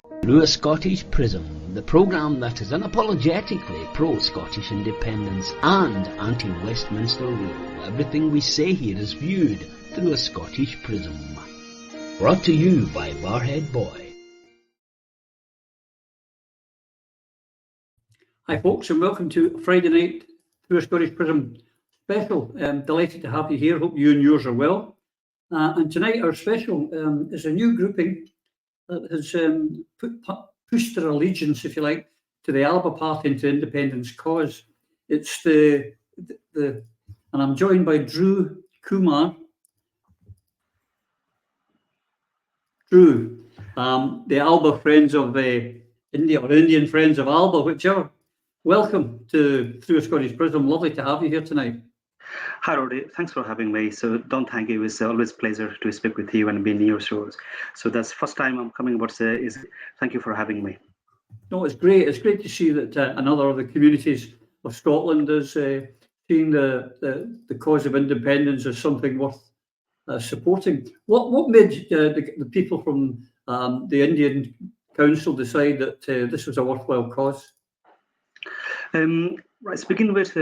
Through a Scottish Prism, the programme that is unapologetically pro-Scottish independence and anti-Westminster rule. Everything we say here is viewed through a Scottish Prism. Brought to you by Barhead Boy. Hi folks, and welcome to Friday night Through a Scottish Prism special. Delighted to have you here. Hope you and yours are well. And tonight our special is a new grouping that has pushed their allegiance, if you like, to the Alba Party and to independence cause. It's and I'm joined by Dhruva Kumar. Dhruva, the Alba Friends of India, or Indian Friends of Alba, whichever. Welcome to Through a Scottish Prism. Lovely to have you here tonight. Hi, Roddy. Thanks for having me. So don't thank you. It's always a pleasure to speak with you and be in your shows. So that's the first time I'm coming, but thank you for having me. No, it's great. It's great to see that another of the communities of Scotland is seeing the cause of independence as something worth supporting. What made the people from the Indian Council decide that this was a worthwhile cause? Right, to begin with,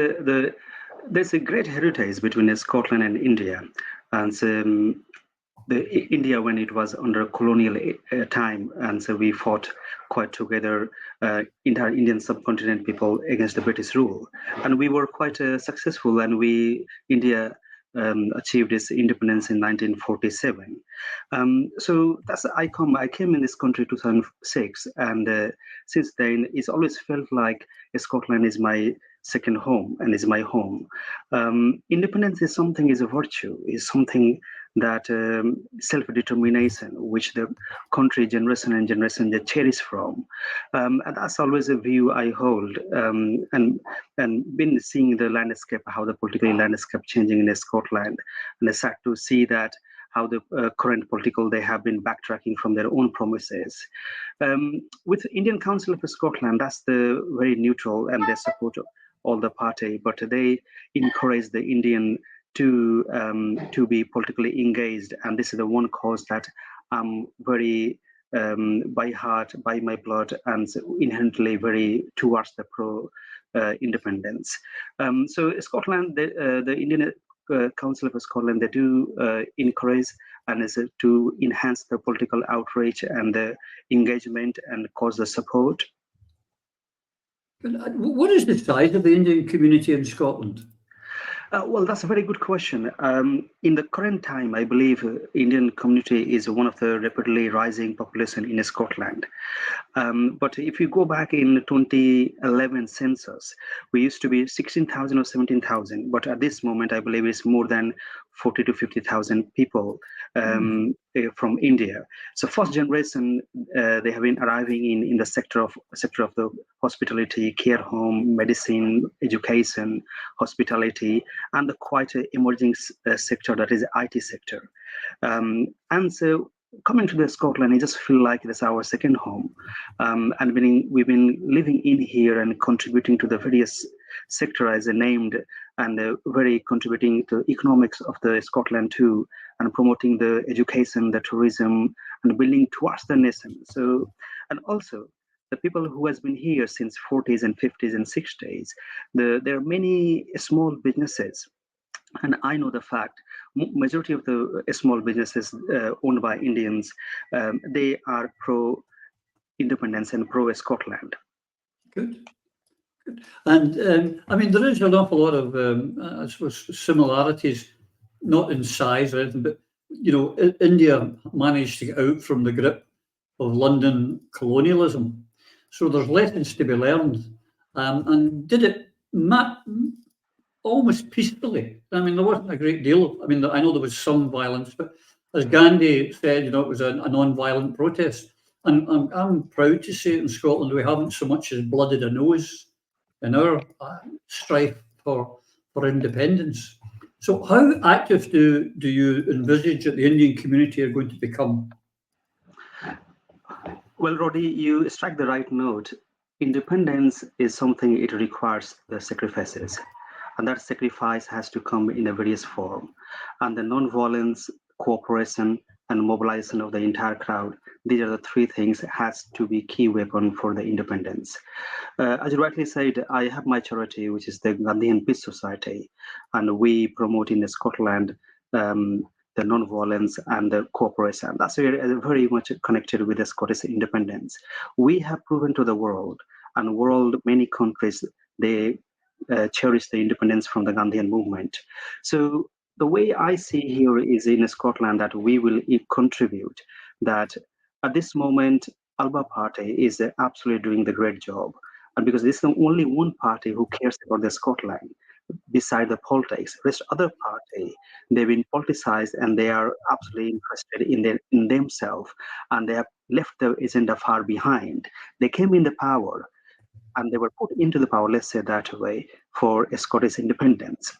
there's a great heritage between Scotland and India, and India when it was under colonial time, and so we fought quite together, entire Indian subcontinent people against the British rule, and we were quite successful, and India achieved its independence in 1947. So that's I came in this country 2006, and since then it's always felt like Scotland is my second home and is my home. Independence is a virtue, is something that self-determination, which the country generation and generation they cherish from, and that's always a view I hold, and been seeing the landscape, how the political landscape changing in Scotland, and it's sad to see that how the current political they have been backtracking from their own promises. With Indian Council of Scotland, that's the very neutral and they support all the party, but they encourage the Indian to be politically engaged, and this is the one cause that I'm very by heart, by my blood, and inherently very towards the pro independence. So Scotland, the Indian Council of Scotland, they do encourage and is to enhance the political outreach and the engagement and cause the support. What is the size of the Indian community in Scotland? Well, that's a very good question. In the current time, I believe Indian community is one of the rapidly rising population in Scotland. But if you go back in 2011 census, we used to be 16,000 or 17,000. But at this moment, I believe it's more than 40 to 50,000 people from India. So first generation, they have been arriving in the sector of the hospitality, care home, medicine, education, hospitality, and the quite emerging sector that is the IT sector. And so coming to Scotland, I just feel like it's our second home. And we've been living in here and contributing to the various sector as named, and very contributing to economics of the Scotland too, and promoting the education, the tourism, and building towards the nation. So, and also the people who has been here since 40s and 50s and 60s, there are many small businesses. And I know the fact, majority of the small businesses owned by Indians, they are pro-independence and pro-Scotland. Good. And I mean, there is an awful lot of, I suppose, similarities, not in size or anything, but, you know, India managed to get out from the grip of London colonialism. So there's lessons to be learned, and did it almost peacefully. I mean, there wasn't a great deal. I mean, I know there was some violence, but as Gandhi said, you know, it was a non-violent protest. And I'm proud to say in Scotland, we haven't so much as blooded a nose in our strife for independence. So how active do you envisage that the Indian community are going to become? Well, Roddy, you strike the right note. Independence is something it requires the sacrifices, and that sacrifice has to come in a various form. And the non-violence, cooperation, and mobilization of the entire crowd. These are the three things has to be key weapon for the independence. As you rightly said, I have my charity, which is the Gandhian Peace Society, and we promote in Scotland the non-violence and the cooperation. That's very much connected with the Scottish independence. We have proven to the world, and world many countries, they cherish the independence from the Gandhian movement. So the way I see here is in Scotland that we will contribute that at this moment, Alba Party is absolutely doing the great job. And because this is the only one party who cares about the Scotland beside the politics. Rest other party, they've been politicized and they are absolutely interested in themselves, and they have left the agenda far behind. They came in the power and they were put into the power, let's say that way, for Scottish independence.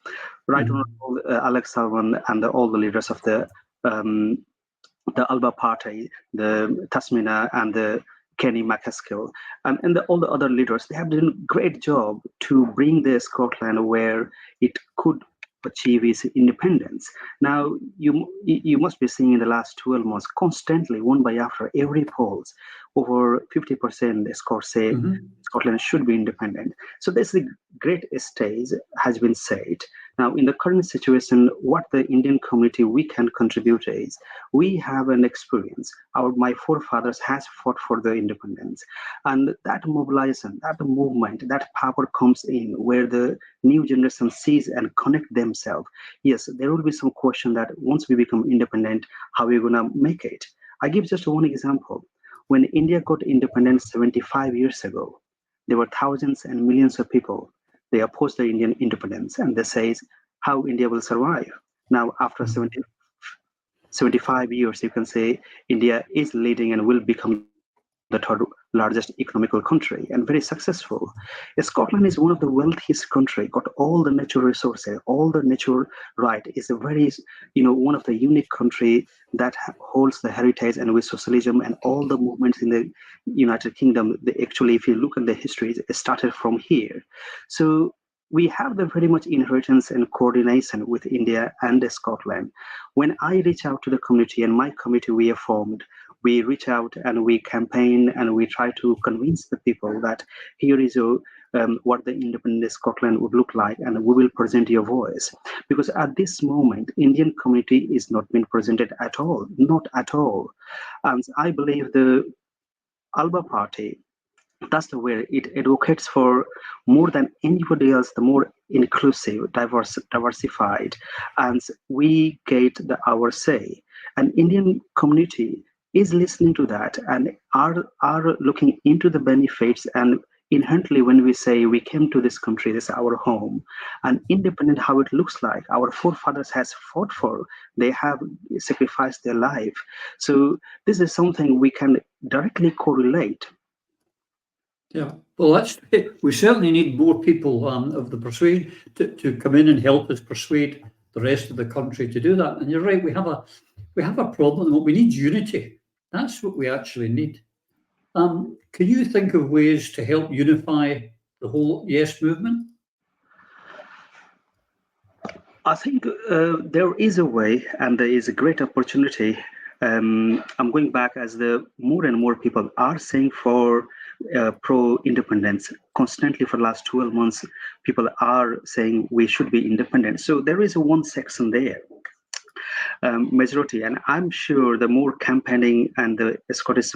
Right Honourable Alex Salmon and all the leaders of the Alba Party, the Tasmina and the Kenny McCaskill, and all the other leaders, they have done a great job to bring the Scotland where it could achieve its independence. Now, you must be seeing in the last 12 months, constantly, one by after, every polls, over 50% the Scots say Scotland should be independent. So this is a great stage has been set. Now, in the current situation, what the Indian community we can contribute is we have an experience. My forefathers has fought for the independence, and that mobilization, that movement, that power comes in where the new generation sees and connect themselves. Yes, there will be some question that once we become independent, how are we gonna make it? I give just one example. When India got independence 75 years ago, there were thousands and millions of people. They opposed the Indian independence and they say how India will survive. Now, after 75 years, you can say India is leading and will become the third largest economical country and very successful. Scotland is one of the wealthiest country, got all the natural resources, all the natural right. Is a very, one of the unique country that holds the heritage and with socialism and all the movements in the United Kingdom. They actually, if you look at the history, it started from here. So we have the very much inheritance and coordination with India and Scotland. When I reach out to the community and my committee we have formed, we reach out and we campaign and we try to convince the people that here is what the independent Scotland would look like, and we will present your voice. Because at this moment, Indian community is not being presented at all, not at all. And I believe the Alba Party, that's the way it advocates for more than anybody else, the more inclusive, diversified, and we get our say. And Indian community is listening to that and are looking into the benefits. And inherently, when we say we came to this country, this is our home, and independent how it looks like, our forefathers has fought for, they have sacrificed their life. So this is something we can directly correlate. Yeah, well, we certainly need more people of the persuade to come in and help us persuade the rest of the country to do that. And you're right, we have a problem. We need unity. That's what we actually need. Can you think of ways to help unify the whole Yes movement? I think there is a way, and there is a great opportunity. I'm going back as the more and more people are saying for pro-independence. Constantly for the last 12 months, people are saying we should be independent. So there is one section there, majority, and I'm sure the more campaigning and the Scottish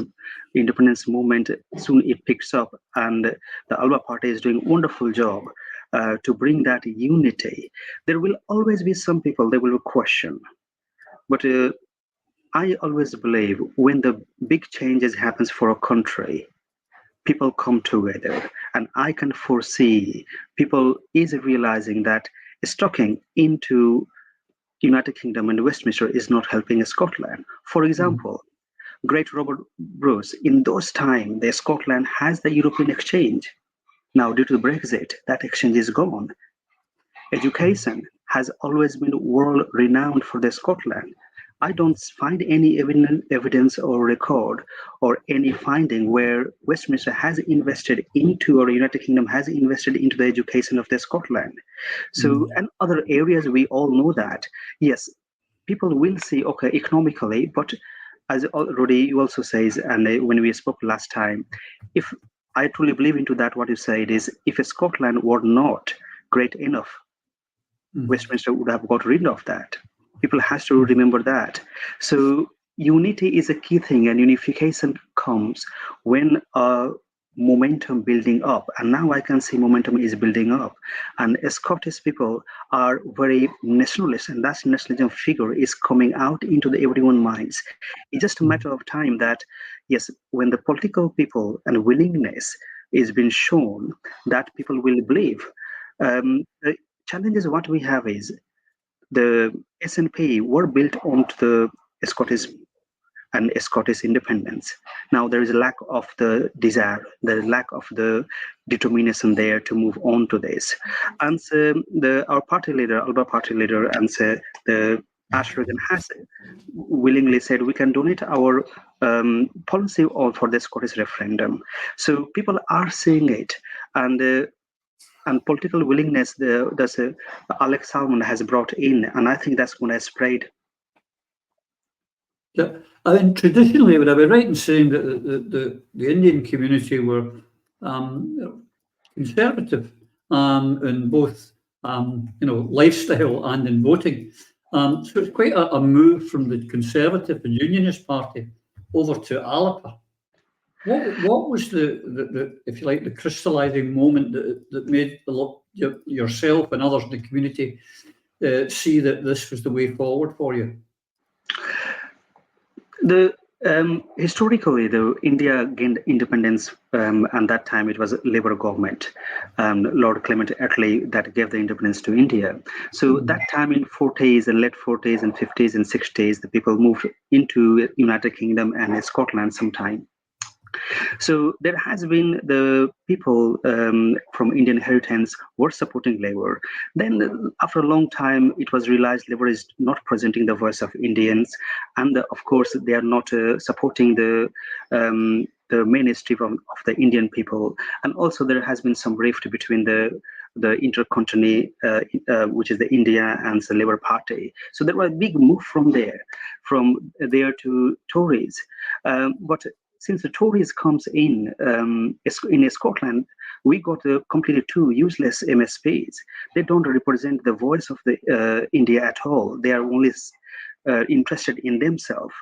independence movement, soon it picks up, and the Alba Party is doing a wonderful job to bring that unity. There will always be some people, they will question, but I always believe when the big changes happens for a country, people come together, and I can foresee people is realizing that stocking into United Kingdom and Westminster is not helping Scotland. For example, great Robert Bruce, in those times, the Scotland has the European exchange. Now, due to Brexit, that exchange is gone. Education has always been world renowned for the Scotland. I don't find any evidence or record or any finding where Westminster has invested into, or United Kingdom has invested into the education of the Scotland. So, and other areas we all know that, yes, people will see, okay, economically, but as Roddy also says, and when we spoke last time, if I truly believe into that, what you said is, if Scotland were not great enough, Westminster would have got rid of that. People has to remember that. So unity is a key thing, and unification comes when momentum building up. And now I can see momentum is building up. And Scottish people are very nationalist, and that nationalism figure is coming out into the everyone's minds. It's just a matter of time that, yes, when the political people and willingness is being shown, that people will believe. The challenge is what we have is the SNP were built onto the Scottish and Scottish independence. Now there is a lack of the desire, there is lack of the determination there to move on to this. And so our party leader, Alba Party leader, and so the Ash Regan has willingly said we can donate our policy all for the Scottish referendum. So people are seeing it, and political willingness that's Alex Salmond has brought in, and I think that's going to spread. Yeah, I mean, traditionally, would I be right in saying that the Indian community were conservative in both lifestyle and in voting? So it's quite a move from the Conservative and Unionist Party over to Alba. What was the if you like, the crystallising moment that made yourself and others in the community see that this was the way forward for you? Historically, though, India gained independence, and that time it was a Labour government, Lord Clement Attlee, that gave the independence to India. So that time in 40s and late 40s and 50s and 60s, the people moved into United Kingdom and Scotland sometime. So there has been the people from Indian heritage were supporting Labour. Then after a long time, it was realized Labour is not presenting the voice of Indians, and of course they are not supporting the mainstream of the Indian people. And also there has been some rift between the intercontinental, which is the India and the Labour Party. So there was a big move from there to Tories. But since the Tories comes in Scotland, we got completely two useless MSPs. They don't represent the voice of the India at all. They are only interested in themselves.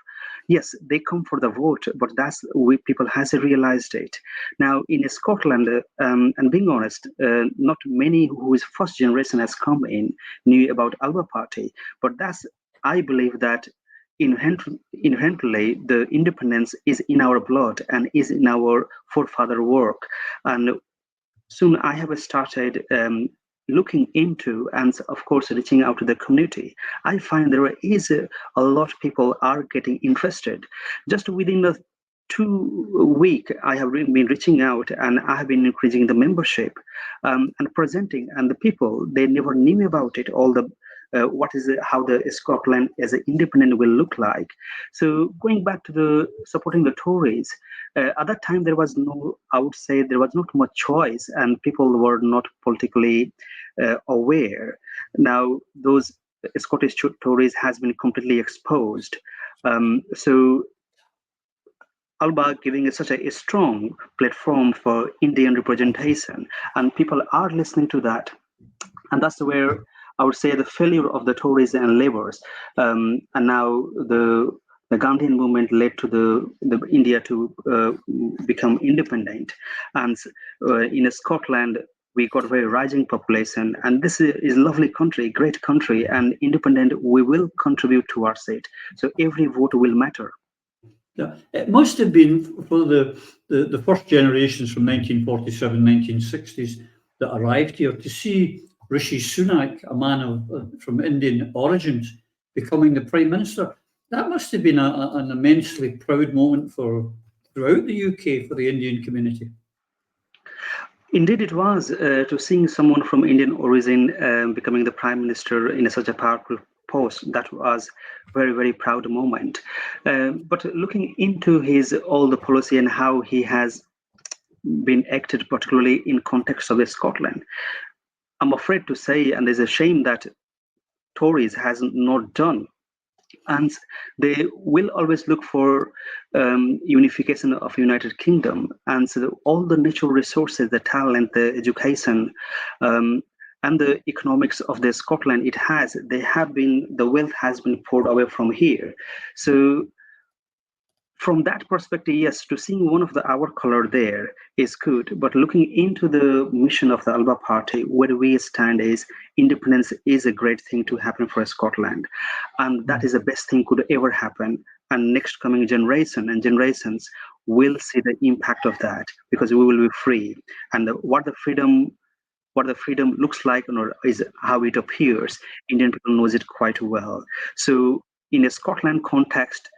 Yes, they come for the vote, but that's people has realized it. Now in Scotland, and being honest, not many who is first generation has come in knew about Alba Party, but that's, I believe that inherently the independence is in our blood and is in our forefather work. And soon I have started looking into, and of course reaching out to the community. I find there is a lot of people are getting interested. Just within the 2 weeks, I have been reaching out, and I have been increasing the membership and presenting, and the people, they never knew about it, all the how the Scotland as an independent will look like. So going back to the supporting the Tories, at that time there was no, I would say there was not much choice, and people were not politically aware. Now those Scottish Tories has been completely exposed. So Alba giving such a strong platform for Indian representation, and people are listening to that, and that's where I would say the failure of the Tories and Labours, and now the Gandhian movement led to the India to become independent, and in Scotland we got a very rising population, and this is a lovely country, great country, and independent we will contribute towards it. So every vote will matter. Yeah, it must have been for the first generations from 1947, 1960s that arrived here to see Rishi Sunak, a man from Indian origins, becoming the Prime Minister. That must have been an immensely proud moment throughout the UK for the Indian community. Indeed, it was to seeing someone from Indian origin becoming the Prime Minister in such a powerful post. That was very, very proud moment. But looking into all the policy and how he has been acted, particularly in context of Scotland, I'm afraid to say, and there's a shame that Tories has not done and they will always look for unification of United Kingdom, and so all the natural resources, the talent, the education, and the economics of the Scotland it has, the wealth has been poured away from here. So from that perspective, yes, to seeing one of our color there is good. But looking into the mission of the Alba Party, where we stand is independence is a great thing to happen for Scotland, and that is the best thing could ever happen. And next coming generation and generations will see the impact of that, because we will be free. And what the freedom looks like, or is how it appears. Indian people knows it quite well. So in a Scotland context,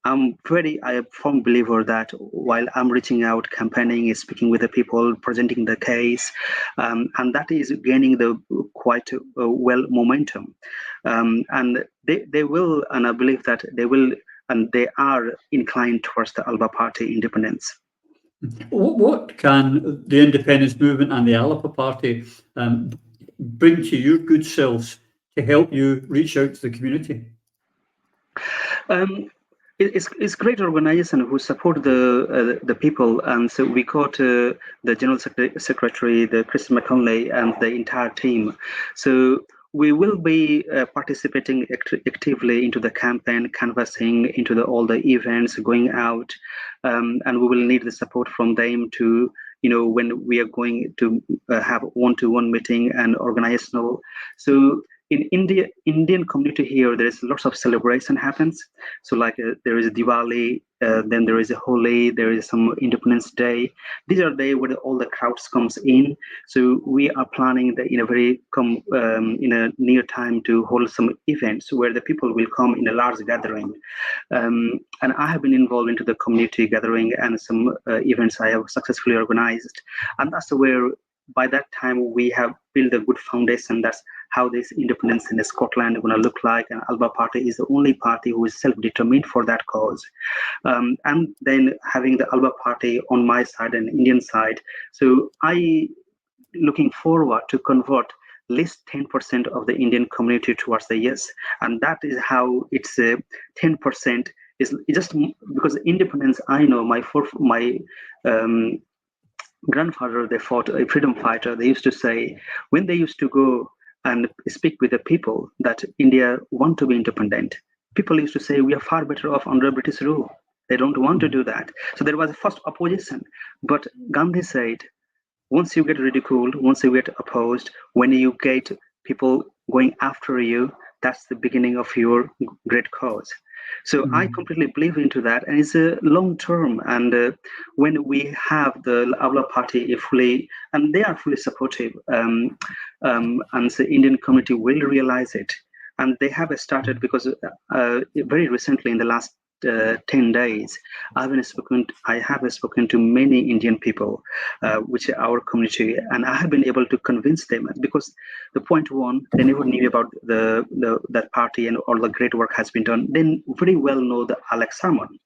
I'm a firm believer that while I'm reaching out, campaigning, speaking with the people, presenting the case, and that is gaining the quite well momentum. And they will, and I believe that they will, and they are inclined towards the Alba Party independence. What can the independence movement and the Alba Party bring to your good selves to help you reach out to the community? It's great organization who support the people, and so we got the general secretary, the Chris McConley, and the entire team. So we will be participating actively into the campaign, canvassing into all the events, going out, and we will need the support from them to, when we are going to have one-to-one meeting and organizational. So in Indian community here, there is lots of celebration happens. So like there is Diwali, then there is a Holi, there is some Independence Day. These are days where all the crowds comes in. So we are planning that in a near time to hold some events where the people will come in a large gathering. And I have been involved into the community gathering and some events I have successfully organized. And that's where by that time we have built a good foundation. That's how this independence in Scotland is going to look like. And Alba Party is the only party who is self-determined for that cause. And then having the Alba Party on my side and Indian side. So I looking forward to convert at least 10% of the Indian community towards the yes. And that is how it's 10% is just because independence. I know my grandfather, they fought a freedom fighter. They used to say when they used to go and speak with the people that India want to be independent, people used to say we are far better off under British rule. They don't want to do that. So there was a first opposition. But Gandhi said, once you get ridiculed, once you get opposed, when you get people going after you, that's the beginning of your great cause. So I completely believe into that, and it's a long term. And when we have the Alba Party fully, and they are fully supportive, and the Indian community will realize it, and they have started because very recently in the last 10 days, I have spoken to many Indian people, which are our community, and I have been able to convince them because the point one, they never knew about that party and all the great work has been done. They very well know the Alex Salmon.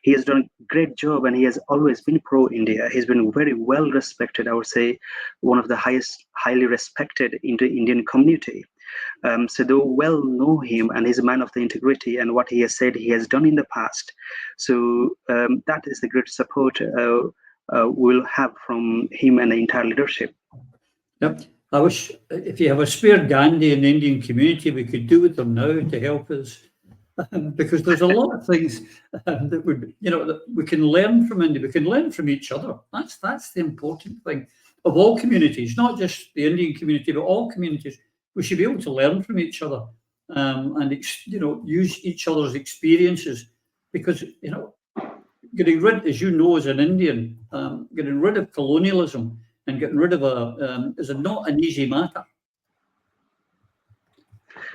He has done a great job, and he has always been pro-India. He's been very well respected. I would say one of the highly respected in the Indian community. So they well know him, and he's a man of the integrity, and what he has said he has done in the past. So that is the great support we'll have from him and the entire leadership. Yep. I wish if you have a spare Gandhi in the Indian community, we could do with them now to help us. Because there's a lot of things that would, that we can learn from India. We can learn from each other. That's the important thing of all communities, not just the Indian community, but all communities. We should be able to learn from each other and use each other's experiences, because getting rid, as you know, as an Indian, getting rid of colonialism and getting rid of is not an easy matter.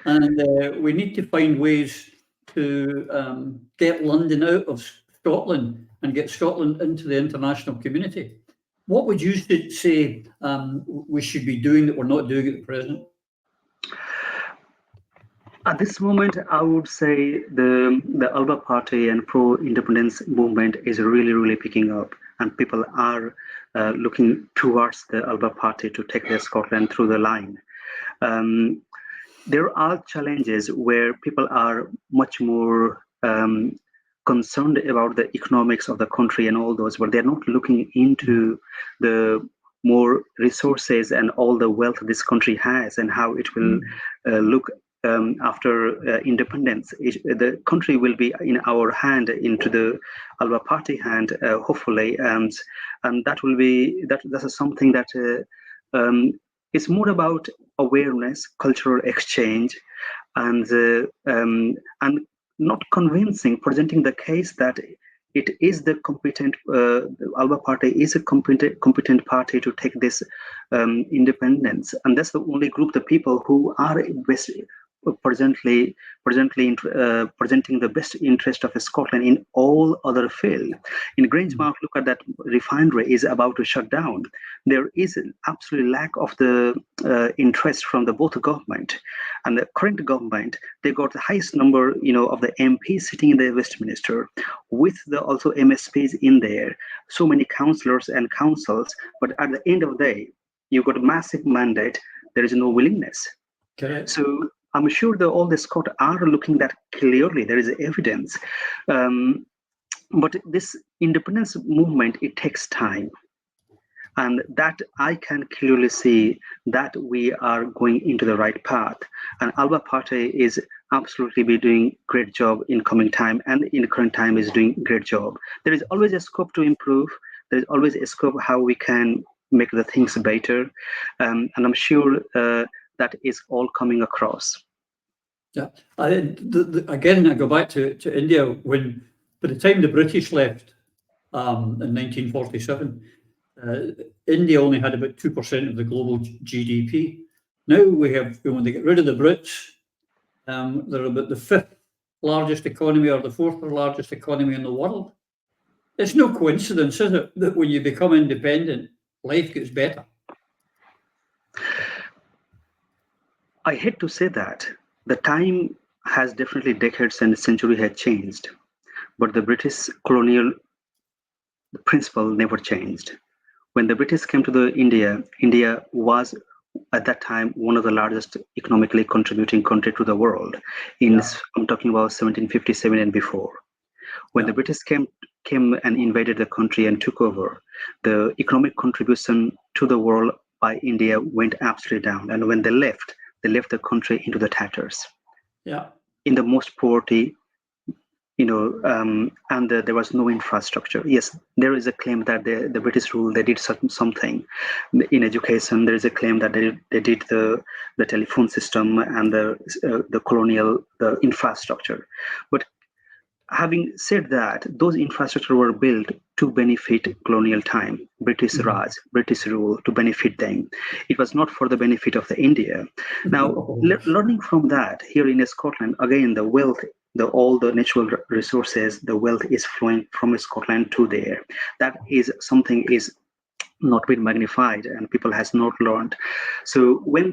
And we need to find ways to get London out of Scotland and get Scotland into the international community. What would you say we should be doing that we're not doing at the present? At this moment, I would say the Alba Party and pro-independence movement is really, really picking up, and people are looking towards the Alba Party to take their Scotland through the line. there are challenges where people are much more concerned about the economics of the country and all those, but they're not looking into the more resources and all the wealth this country has and how it will look after independence. The country will be in our hand, into the Alba Party hand, hopefully, and that will be that's something that it's more about awareness, cultural exchange, and not convincing, presenting the case that it is the competent, Alba Party is a competent party to take this independence, and that's the only group, the people who are presently presenting the best interest of Scotland in all other field. In Grangemouth, look at that refinery is about to shut down. There is an absolute lack of the interest from the both government and the current government. They got the highest number, of the MPs sitting in the Westminster, with the also MSPs in there, so many councillors and councils. But at the end of the day, you got a massive mandate. There is no willingness. Correct. So I'm sure that all the Scots are looking that clearly. There is evidence. But this independence movement, it takes time. And that I can clearly see that we are going into the right path. And Alba Party is absolutely be doing great job in coming time, and in the current time is doing great job. There is always a scope to improve. There is always a scope how we can make the things better. And I'm sure that is all coming across. Yeah, again, I go back to India. When, by the time the British left in 1947, India only had about 2% of the global GDP. Now when they get rid of the Brits, they're about the 5th largest economy or the 4th largest economy in the world. It's no coincidence, is it, that when you become independent, life gets better? I hate to say that. The time has definitely decades and the century had changed, but the British colonial principle never changed. When the British came to the India was at that time one of the largest economically contributing country to the world. I'm talking about 1757 and before. When the British came and invaded the country and took over, the economic contribution to the world by India went absolutely down. And when they left the country into the tatters. Yeah. In the most poverty, and there was no infrastructure. Yes, there is a claim that the British rule, they did something in education. There is a claim that they did the telephone system and the colonial the infrastructure. But having said that, those infrastructure were built to benefit colonial time, British Raj, British rule, to benefit them. It was not for the benefit of the India. Now, learning from that, here in Scotland, again, the wealth, all the natural resources, the wealth is flowing from Scotland to there. That is something is not been magnified and people has not learned. So when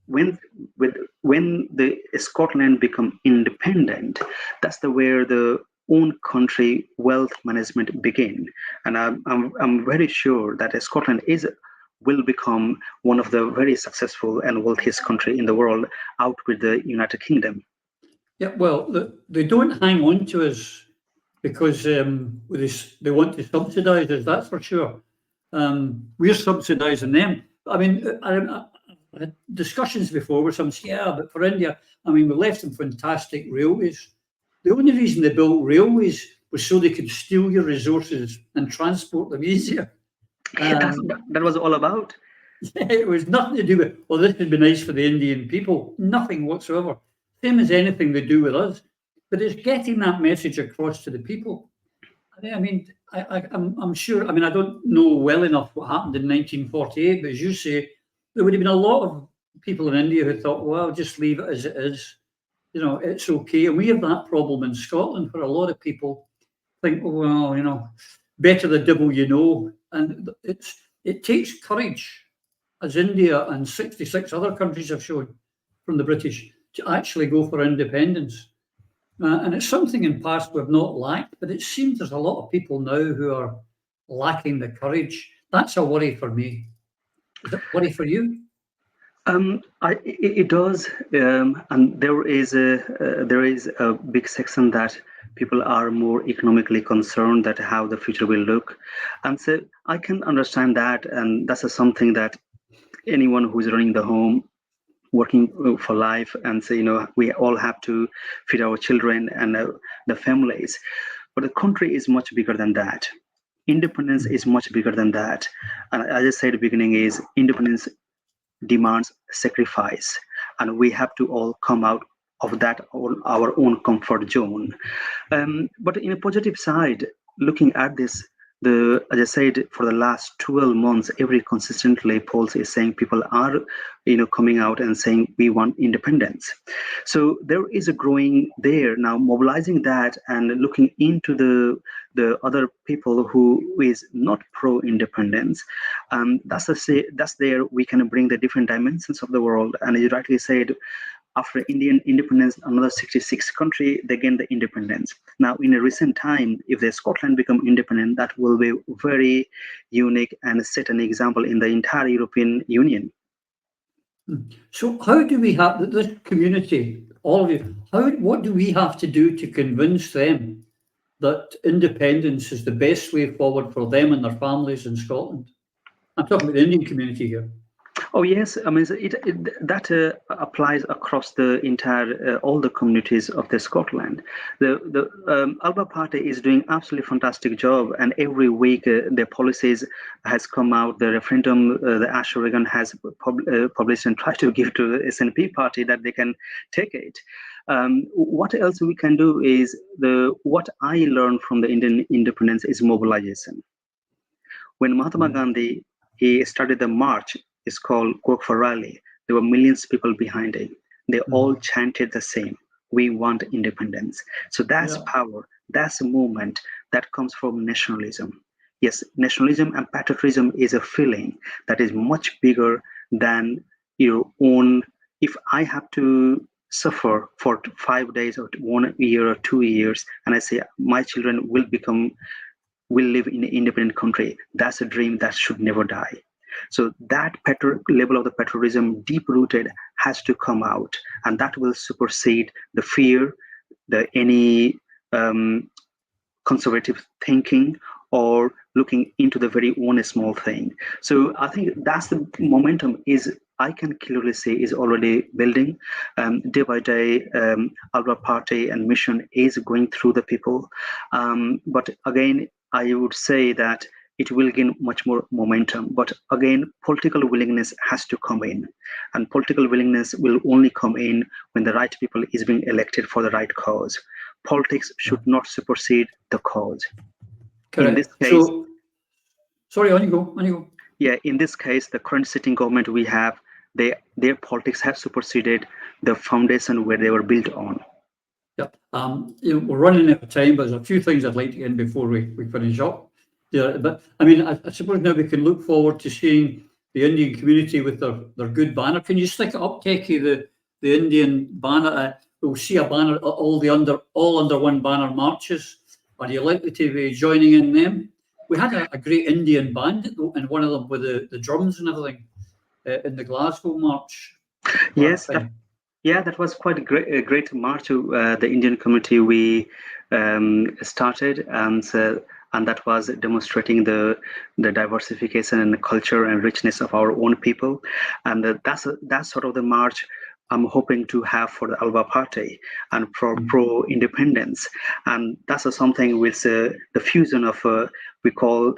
the Scotland become independent, that's where the own country wealth management begin. And I'm very sure that Scotland will become one of the very successful and wealthiest country in the world, out with the United Kingdom. Yeah, well, they don't hang on to us because they want to subsidise us, that's for sure. We're subsidising them. I mean, I had discussions before where some say, yeah, but for India, I mean, we left them fantastic railways. The only reason they built railways was so they could steal your resources and transport them easier. That was all about. Yeah, it was nothing to do with, well, this would be nice for the Indian people. Nothing whatsoever. Same as anything they do with us. But it's getting that message across to the people. I mean, I'm sure, I mean, I don't know well enough what happened in 1948, but as you say, there would have been a lot of people in India who thought, well, just leave it as it is. It's okay. And we have that problem in Scotland where a lot of people think, oh, well, better the devil you know. And it takes courage, as India and 66 other countries have shown from the British, to actually go for independence. And it's something in past we've not lacked, but it seems there's a lot of people now who are lacking the courage. That's a worry for me. Is it a worry for you? It does, and there is a big section that people are more economically concerned that how the future will look, and so I can understand that, and that's something that anyone who is running the home, working for life, and so we all have to feed our children and the families, but the country is much bigger than that. Independence is much bigger than that, and as I said at the beginning, is independence demands sacrifice, and we have to all come out of that on our own comfort zone. But in a positive side, looking at this, as I said, for the last 12 months, every consistently polls is saying people are, coming out and saying we want independence. So there is a growing there now, mobilizing that and looking into the other people who is not pro independence. That's there we can bring the different dimensions of the world. And as you rightly said, after Indian independence, another 66 country, they gain the independence. Now, in a recent time, if the Scotland become independent, that will be very unique and set an example in the entire European Union. So how do we have this community, all of you, what do we have to do to convince them that independence is the best way forward for them and their families in Scotland? I'm talking about the Indian community here. Oh yes, I mean that applies across the entire all the communities of the Scotland. The Alba Party is doing absolutely fantastic job, and every week their policies has come out. The referendum, the Ash Regan has published and tried to give to the SNP party that they can take it. What else we can do is what I learned from the Indian independence is mobilization. When Mahatma Gandhi he started the march, it's called Gokfa Rally. There were millions of people behind it. They all chanted the same: "We want independence." So that's power. That's a movement that comes from nationalism. Yes, nationalism and patriotism is a feeling that is much bigger than your own. If I have to suffer for 5 days or 1 year or 2 years, and I say my children will live in an independent country, that's a dream that should never die. So that level of the patriotism, deep rooted, has to come out, and that will supersede the fear, any conservative thinking, or looking into the very own small thing. So I think that's the momentum is I can clearly say is already building. Day by day, Alba Party and mission is going through the people. But again, I would say that it will gain much more momentum. But again, political willingness has to come in. And political willingness will only come in when the right people is being elected for the right cause. Politics should not supersede the cause. Correct. In this case, so, sorry, on you go. Yeah, in this case, the current sitting government we have, their politics have superseded the foundation where they were built on. Yep. We're running out of time, but there's a few things I'd like to get in before we finish up. Yeah, but I mean, I suppose now we can look forward to seeing the Indian community with their good banner. Can you stick it up, Keki, the Indian banner? We'll see a banner, all under one banner marches. Are you likely to be joining in them? We had a great Indian band, and one of them with the drums and everything in the Glasgow march. Yes, that was quite a great march to the Indian community we started, and that was demonstrating the diversification and the culture and richness of our own people, and that's sort of the march I'm hoping to have for the Alba Party and for pro-independence. And that's something with the fusion of we call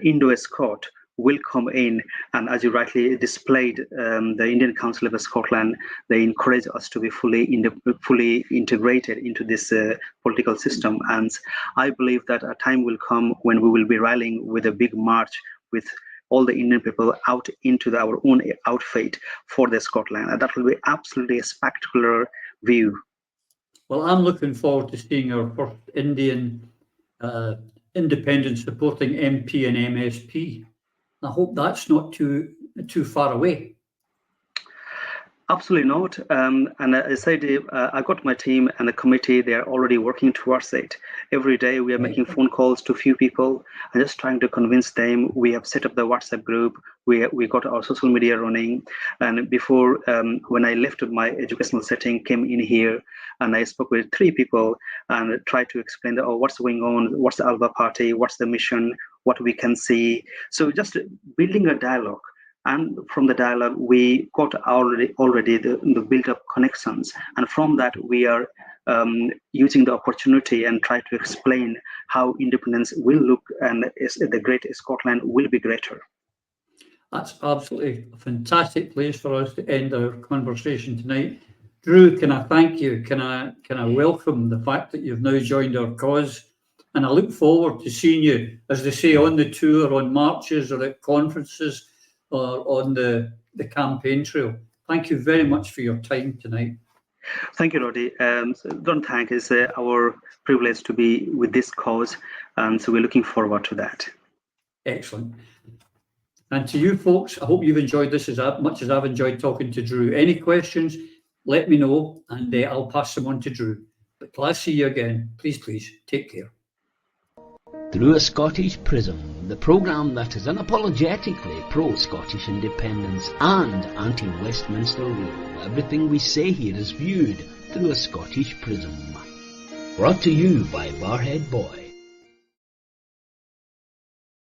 Indo-Scot will come in. And as you rightly displayed, the Indian Council of Scotland, they encourage us to be fully integrated into this political system. And I believe that a time will come when we will be rallying with a big march with all the Indian people out into our own outfit for the Scotland. And that will be absolutely a spectacular view. Well, I'm looking forward to seeing our first Indian independent supporting MP and MSP. I hope that's not too far away. Absolutely not. And I said, I got my team and the committee, they are already working towards it. Every day we are making phone calls to few people and just trying to convince them. We have set up the WhatsApp group. We got our social media running. And before, when I left my educational setting, came in here and I spoke with 3 people and tried to explain what's going on, what's the Alba Party, what's the mission, what we can see. So just building a dialogue. And from the dialogue, we got already the built-up connections. And from that, we are using the opportunity and try to explain how independence will look and the great Scotland will be greater. That's absolutely a fantastic place for us to end our conversation tonight. Drew, can I thank you? Can I welcome the fact that you've now joined our cause? And I look forward to seeing you, as they say, on the tour, on marches or at conferences or on the campaign trail. Thank you very much for your time tonight. Thank you, Roddy. Don't thank. It's our privilege to be with this cause, and so we're looking forward to that. Excellent. And to you folks, I hope you've enjoyed this as much as I've enjoyed talking to Drew. Any questions, let me know, and I'll pass them on to Drew. But till I see you again, please, take care. Through a Scottish Prism, the programme that is unapologetically pro-Scottish independence and anti-Westminster rule. Everything we say here is viewed through a Scottish prism. Brought to you by Barhead Boy.